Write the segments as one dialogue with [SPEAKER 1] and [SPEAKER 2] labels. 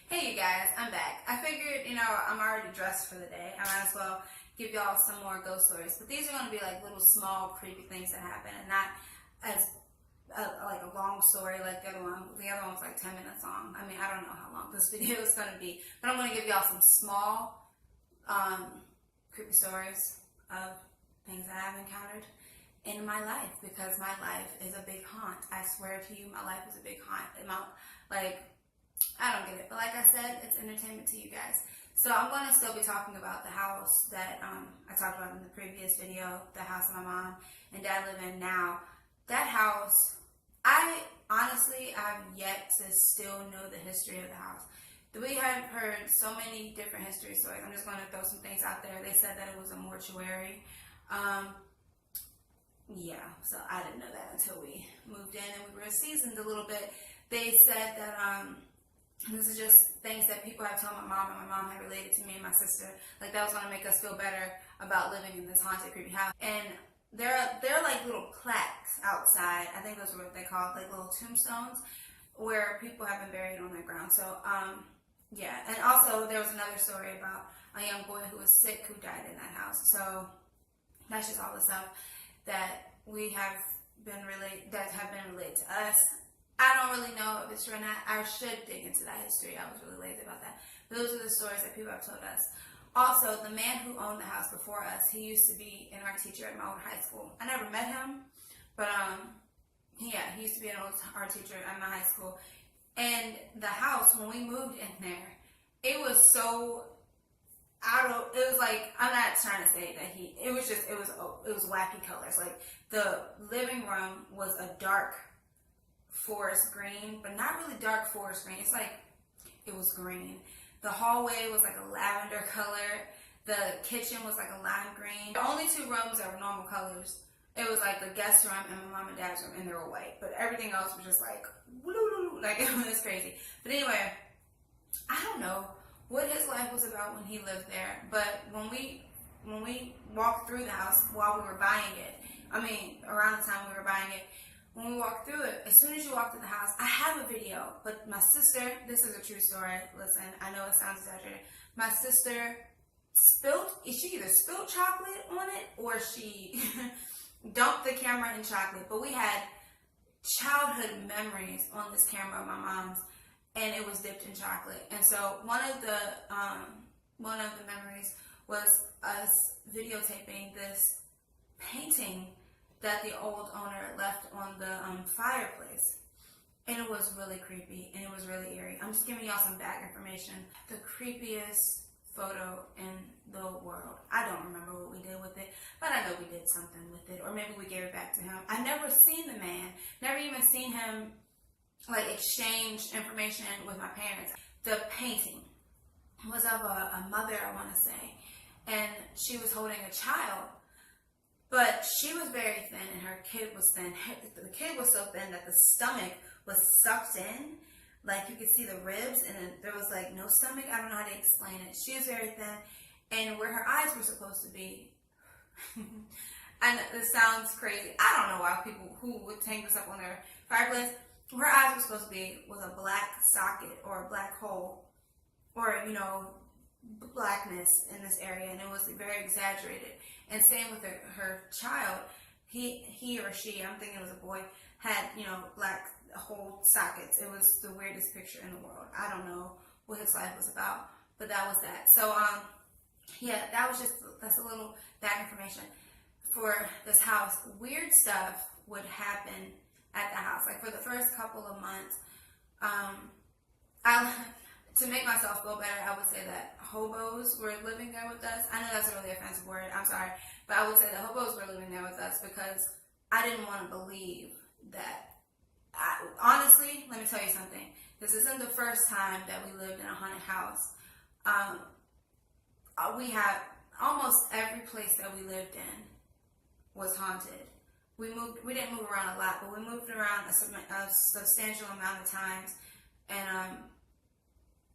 [SPEAKER 1] Hey you guys, I'm back. I figured, I'm already dressed for the day. I might as well give y'all some more ghost stories. But these are going to be like little small creepy things that happen and not as like a long story like the other one. The other one was like 10 minutes long. I mean, I don't know how long this video is going to be. But I'm going to give y'all some small creepy stories of things that I've encountered in my life, because my life is a big haunt. I swear to you, my life is a big haunt. I don't get it, but like I said, it's entertainment to you guys. So I'm going to still be talking about the house that I talked about in the previous video, the house my mom and dad live in now. That house, I've yet to still know the history of the house. We have heard so many different history stories. I'm just going to throw some things out there. They said that it was a mortuary. Yeah, so I didn't know that until we moved in and we were seasoned a little bit. They said that this is just things that people have told my mom, and my mom had related to me and my sister. Like, that was going to make us feel better about living in this haunted, creepy house. And there are like little plaques outside. I think those are what they call it, like little tombstones, where people have been buried on their ground. So, yeah. And also, there was another story about a young boy who was sick who died in that house. So, that's just all the stuff that have been relayed to us. I don't really know if it's true or not. I should dig into that history. I was really lazy about that. But those are the stories that people have told us. Also, the man who owned the house before us, he used to be an art teacher at my old high school. I never met him, but he used to be an old art teacher at my high school. And the house, when we moved in there, it was so it was like, I'm not trying to say that it was wacky colors. Like, the living room was a dark forest green, but not really dark forest green. It's like, it was green. The hallway was like a lavender color. The kitchen was like a lime green. The only two rooms that were normal colors, it was like the guest room and my mom and dad's room, and they were white. But everything else was just like, like, it was crazy. But anyway, I don't know what his life was about when he lived there, but when we walked through the house while we were buying it, around the time we were buying it, when we walked through it, as soon as you walk through the house, I have a video, but my sister, this is a true story, listen, I know it sounds exaggerated, my sister she either spilled chocolate on it, or she dumped the camera in chocolate, but we had childhood memories on this camera of my mom's, and it was dipped in chocolate. And so one of the memories was us videotaping this painting that the old owner left on the fireplace. And it was really creepy, and it was really eerie. I'm just giving y'all some back information. The creepiest photo in the world. I don't remember what we did with it, but I know we did something with it, or maybe we gave it back to him. I never seen the man, never even seen him like exchange information with my parents. The painting was of a mother, I want to say, and she was holding a child. But she was very thin, and her kid was thin. The kid was so thin that the stomach was sucked in. Like, you could see the ribs, and then there was, like, no stomach. I don't know how to explain it. She was very thin. And where her eyes were supposed to be, and this sounds crazy. I don't know why people who would hang this up on their fireplace, where her eyes were supposed to be was a black socket or a black hole, or, blackness in this area, and it was very exaggerated. And same with her child, he or she, I'm thinking it was a boy, had, black hole sockets. It was the weirdest picture in the world. I don't know what his life was about, but that was that. So, yeah, that's a little back information for this house. Weird stuff would happen at the house. Like, for the first couple of months, to make myself feel better, I would say that hobos were living there with us. I know that's a really offensive word, I'm sorry, but I would say that hobos were living there with us because I didn't want to believe that. Honestly, let me tell you something. This isn't the first time that we lived in a haunted house. We had almost every place that we lived in was haunted. We didn't move around a lot, but we moved around a substantial amount of times, and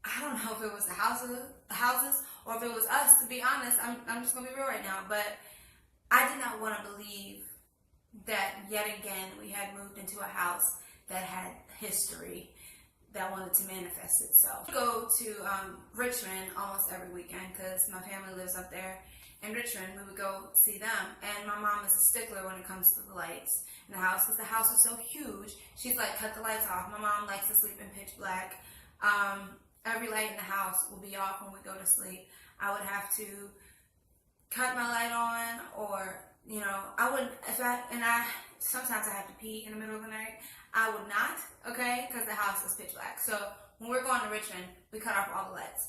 [SPEAKER 1] I don't know if it was the houses or if it was us, to be honest. I'm just going to be real right now. But I did not want to believe that yet again we had moved into a house that had history. that wanted to manifest itself. I go to Richmond almost every weekend because my family lives up there in Richmond. We would go see them, and my mom is a stickler when it comes to the lights in the house because the house is so huge. She's like, cut the lights off. My mom likes to sleep in pitch black. Every light in the house will be off when we go to sleep. I would have to cut my light on, or I would, sometimes I have to pee in the middle of the night. I would not, okay, because the house is pitch black. So when we're going to Richmond, we cut off all the lights.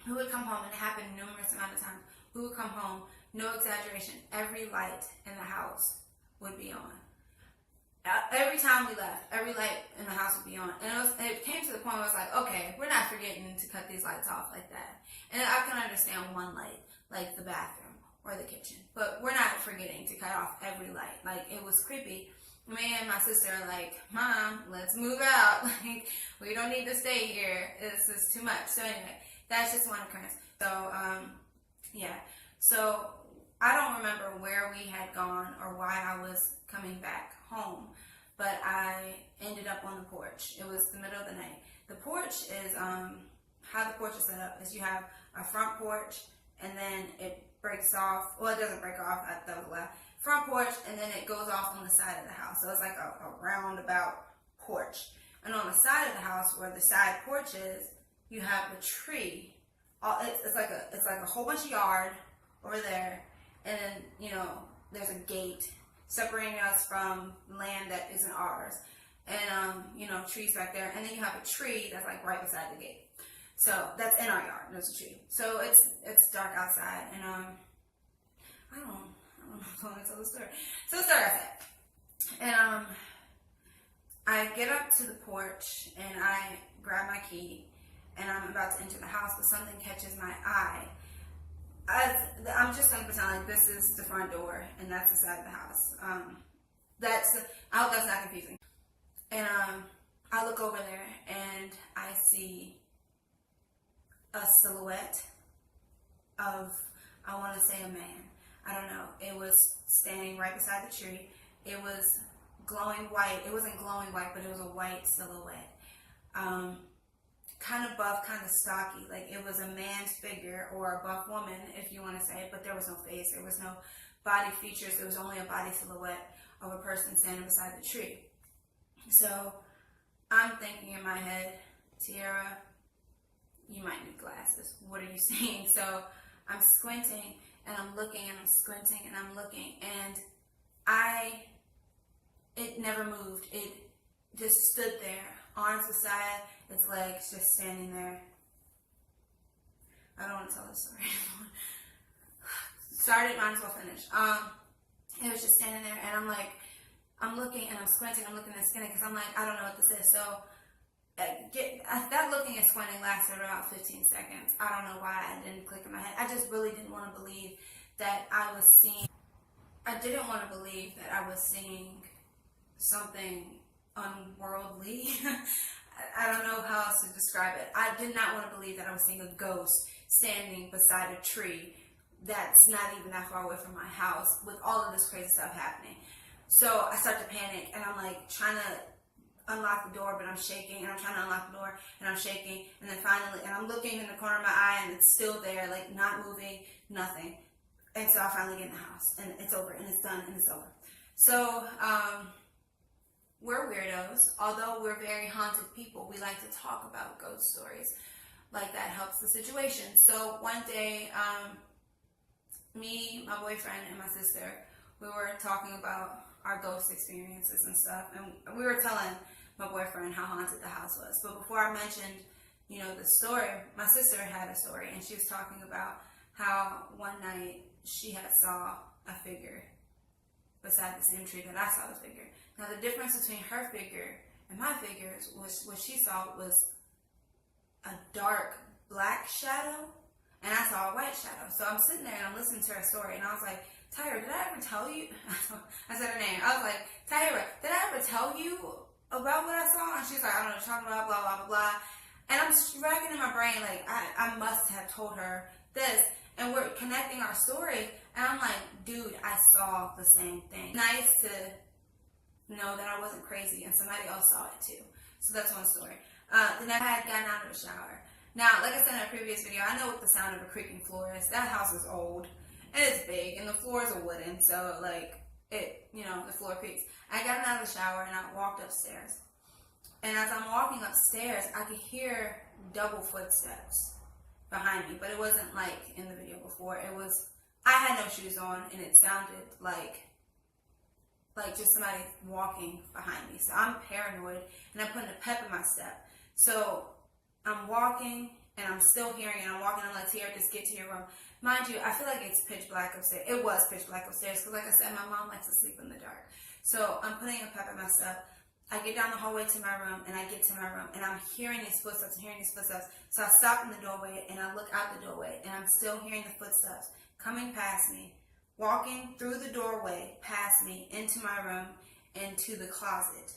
[SPEAKER 1] We would come home, and it happened numerous amount of times. We would come home, no exaggeration, every light in the house would be on. Every time we left, every light in the house would be on. And it came to the point where I was like, okay, we're not forgetting to cut these lights off like that. And I can understand one light, like the bathroom or the kitchen, but we're not forgetting to cut off every light. Like, it was creepy. Me and my sister are like, Mom, let's move out. Like, we don't need to stay here. This is too much. So anyway, that's just one occurrence. So, yeah. So I don't remember where we had gone or why I was coming back home, but I ended up on the porch. It was the middle of the night. The porch is, how the porch is set up is you have a front porch, and then it breaks off. Well, it doesn't break off at the left. Front porch, and then it goes off on the side of the house. So it's like a roundabout porch. And on the side of the house, where the side porch is, you have a tree. It's like a whole bunch of yard over there, and then there's a gate separating us from land that isn't ours, and trees back there, and then you have a tree that's like right beside the gate. So that's in our yard. There's a tree. So it's dark outside, and I don't know if I want to tell the story. So it's dark outside, and I get up to the porch, and I grab my key, and I'm about to enter the house, but something catches my eye. I'm just going to pretend like this is the front door, and that's the side of the house. I hope that's not confusing. And I look over there, and I see a silhouette of, I want to say, a man. I don't know. It was standing right beside the tree. It was glowing white. It wasn't glowing white, but it was a white silhouette. Kind of buff, kind of stocky. Like, it was a man's figure, or a buff woman, if you want to say it, but there was no face. There was no body features. It was only a body silhouette of a person standing beside the tree. So I'm thinking in my head, Tiara, you might need glasses. What are you seeing? So I'm squinting, and I'm looking, and I'm squinting, and I'm looking, and it never moved. It just stood there, arms aside, its legs just standing there. I don't want to tell this story anymore. Started, might as well finish. It was just standing there, and I'm looking, and I'm squinting, I'm looking and skinning, because I'm like, I don't know what this is. So that looking and squinting lasted about 15 seconds. I don't know why it didn't click in my head. I just really didn't want to believe that I was seeing. I didn't want to believe that I was seeing something unworldly. I don't know how else to describe it. I did not want to believe that I was seeing a ghost standing beside a tree that's not even that far away from my house with all of this crazy stuff happening. So I start to panic, and I'm like trying to unlock the door, but I'm shaking, and I'm trying to unlock the door, and I'm shaking, and then finally, and I'm looking in the corner of my eye, and it's still there, like not moving, nothing. And so I finally get in the house, and it's over, and it's done, and it's over. So, we're weirdos. Although we're very haunted people, we like to talk about ghost stories. Like, that helps the situation. So one day, me, my boyfriend, and my sister, we were talking about our ghost experiences and stuff, and we were telling my boyfriend how haunted the house was. But before I mentioned, the story, my sister had a story, and she was talking about how one night she had saw a figure beside the same tree that I saw the figure. Now, the difference between her figure and my figures was what she saw was a dark black shadow, and I saw a white shadow. So I'm sitting there, and I'm listening to her story, and I was like, Tyra, did I ever tell you? I said her name. I was like, Tyra, did I ever tell you about what I saw? And she's like, I don't know what you're talking about, blah, blah, blah, blah. And I'm racking in my brain, like, I must have told her this. And we're connecting our story, and I'm like, dude, I saw the same thing. Nice to know that I wasn't crazy, and somebody else saw it too. So that's one story. Then I had gotten out of the shower. Now, like I said in a previous video, I know what the sound of a creaking floor is. That house is old, and it's big, and the floors are wooden, so like the floor creaks. I got out of the shower and I walked upstairs. And as I'm walking upstairs, I could hear double footsteps behind me, but it wasn't like in the video before. It was, I had no shoes on, and it sounded like just somebody walking behind me. So I'm paranoid, and I'm putting a pep in my step. So I'm walking, and I'm still hearing it. I'm walking, I'm like, Tierra, just get to your room. Mind you, I feel like it's pitch black upstairs. It was pitch black upstairs, because like I said, my mom likes to sleep in the dark. So I'm putting a pep in my step. I get down the hallway to my room, and I get to my room, and I'm hearing these footsteps, So I stop in the doorway, and I look out the doorway, and I'm still hearing the footsteps coming past me, walking through the doorway past me into my room, into the closet.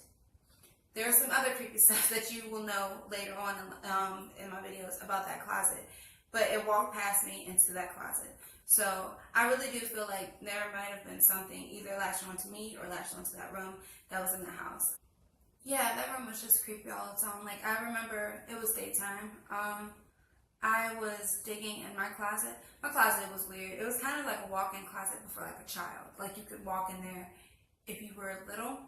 [SPEAKER 1] There are some other creepy stuff that you will know later on in my videos about that closet, but it walked past me into that closet. So I really do feel like there might have been something either latched onto me or latched onto that room that was in the house. Yeah, that room was just creepy all its own. Like, I remember it was daytime. I was digging in my closet. My closet was weird. It was kind of like a walk-in closet for like a child. Like, you could walk in there if you were little.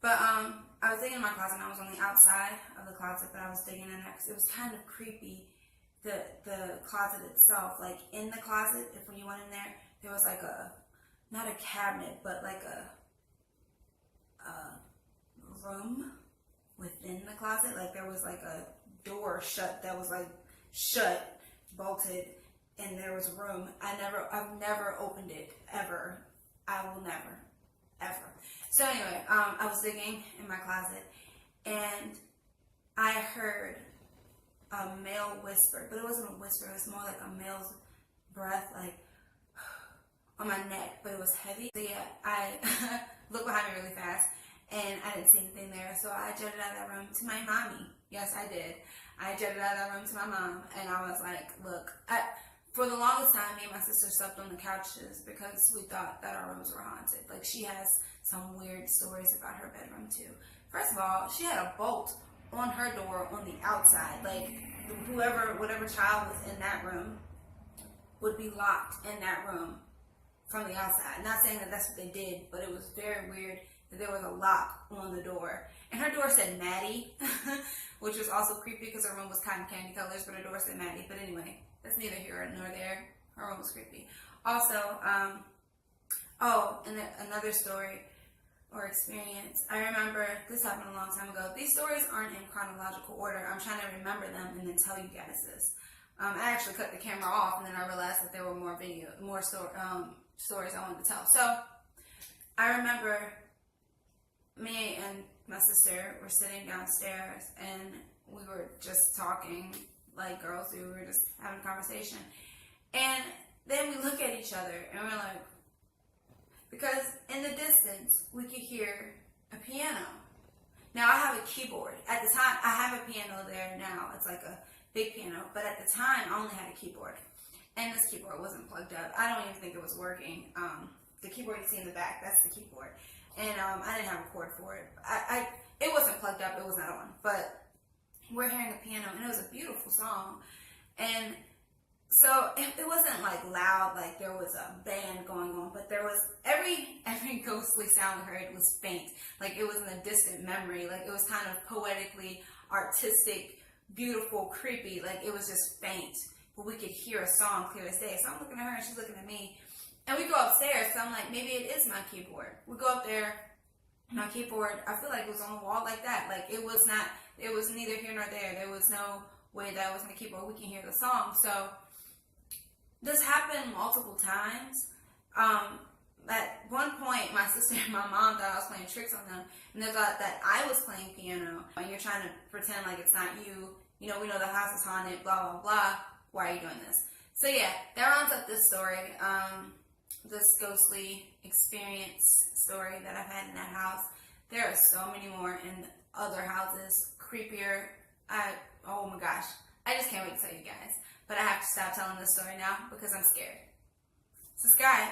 [SPEAKER 1] But I was digging in my closet, and I was on the outside of the closet, but I was digging in there because it was kind of creepy. The closet itself, like in the closet, if when you went in there was like not a cabinet, but like a room within the closet. Like, there was like a door shut that was like shut, bolted, and there was room. I've never opened it ever. I will never, ever. So anyway, I was digging in my closet, and I heard a male whisper, but it wasn't a whisper. It was more like a male's breath, like on my neck, but it was heavy. So yeah, I looked behind me really fast, and I didn't see anything there. So I jetted out of that room to my mommy. Yes, I did. I jetted out of that room to my mom, and I was like, look, for the longest time, me and my sister slept on the couches because we thought that our rooms were haunted. Like, she has some weird stories about her bedroom too. First of all, she had a bolt on her door on the outside. Like, whatever child was in that room would be locked in that room from the outside. Not saying that that's what they did, but it was very weird that there was a lock on the door. And her door said Maddie, which was also creepy because her room was cotton candy colors, but her door said Maddie. But anyway, that's neither here nor there. Her room was creepy. Also, and another story or experience. I remember this happened a long time ago. These stories aren't in chronological order. I'm trying to remember them and then tell you guys this. I actually cut the camera off, and then I realized that there were more stories I wanted to tell. So I remember me and my sister were sitting downstairs, and we were just talking like girls do. We were just having a conversation, and then we look at each other, and we're like, because in the distance, we could hear a piano. Now, I have a keyboard. At the time, I have a piano there now. It's like a big piano. But at the time, I only had a keyboard. And this keyboard wasn't plugged up. I don't even think it was working. The keyboard you see in the back, that's the keyboard. And I didn't have a cord for it. It wasn't plugged up. It was not on. But we're hearing a piano, and it was a beautiful song. And so it wasn't like loud, like there was a band going on, but there was every ghostly sound we heard was faint. Like, it was in a distant memory. Like, it was kind of poetically artistic, beautiful, creepy. Like, it was just faint, but we could hear a song clear as day. So I'm looking at her, and she's looking at me, and we go upstairs. So I'm like, maybe it is my keyboard. We go up there. My keyboard, I feel like it was on the wall like that. Like, it was neither here nor there. There was no way that was my keyboard. We can hear the song. So this happened multiple times. At one point, my sister and my mom thought I was playing tricks on them, and they thought that I was playing piano, and you're trying to pretend like it's not you. You know, we know the house is haunted, blah, blah, blah. Why are you doing this? So yeah, that rounds up this story, this ghostly experience story that I've had in that house. There are so many more in other houses, creepier. Oh my gosh, I just can't wait to tell you guys. But I have to stop telling this story now because I'm scared. Subscribe.